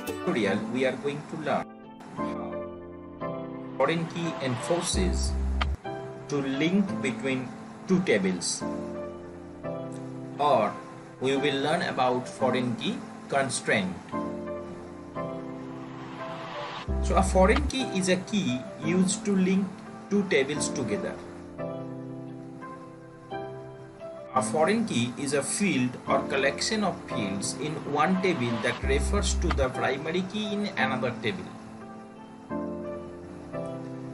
tutorial we are going to learn how Froeign key enforces to link between two tables, or we will learn about Froeign key constraint. So a Froeign key is a key used to link two tables together. A Froeign key is a field or collection of fields in one table that refers to the primary key in another table.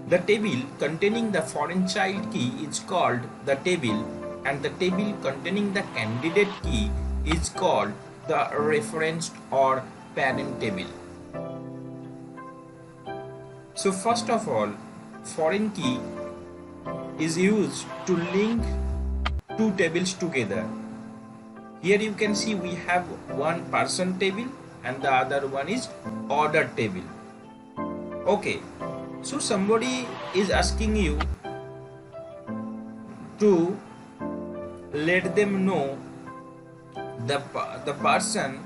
The table containing the foreign child key is called the table, and the table containing the candidate key is called the referenced or parent table. So first of all, Froeign key is used to link two tables together. Here you can see we have one person table and the other one is order table. Okay, so somebody is asking you to let them know the person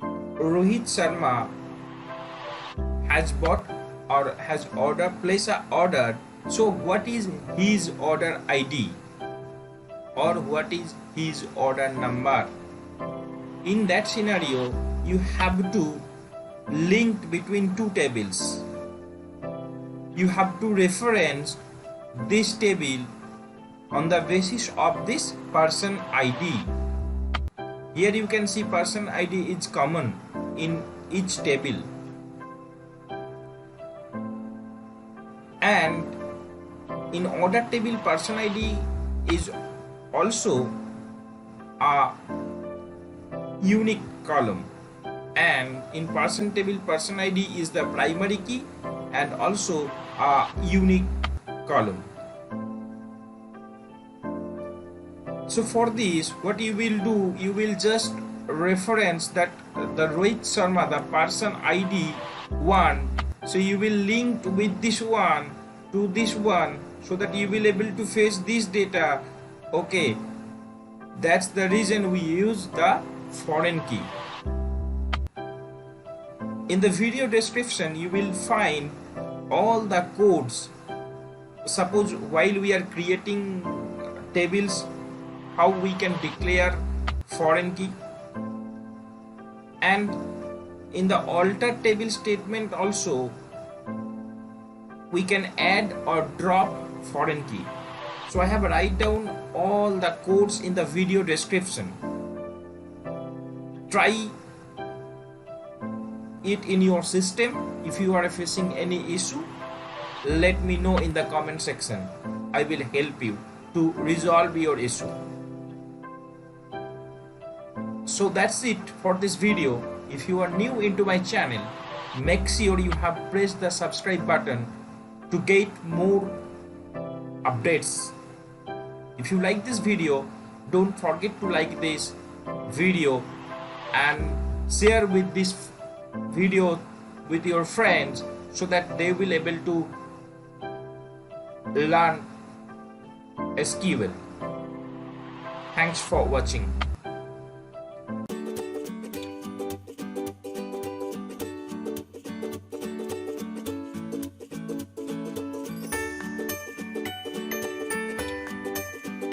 Rohit Sharma has bought or has placed an order. So what is his order ID? Or what is his order number? In that scenario, you have to link between two tables. You have to reference this table on the basis of this person ID. Here you can see person ID is common in each table. And in order table, person ID is also a unique column, and in person table, person ID is the primary key and also a unique column. So for this, what you will do, you will just reference that the Rohit Sharma, the person ID 1, so you will link with this one to this one so that you will able to fetch this data. Okay, that's the reason we use the Froeign key. In the video description, you will find all the codes. Suppose while we are creating tables, how we can declare Froeign key, and in the alter table statement also we can add or drop Froeign key. So I have write down all the codes in the video description. Try it in your system. If you are facing any issue, let me know in the comment section. I will help you to resolve your issue. So that's it for this video. If you are new into my channel, make sure you have pressed the subscribe button to get more updates. If you like this video, don't forget to like this video and share with this video with your friends so that they will able to learn SQL. Thanks for watching.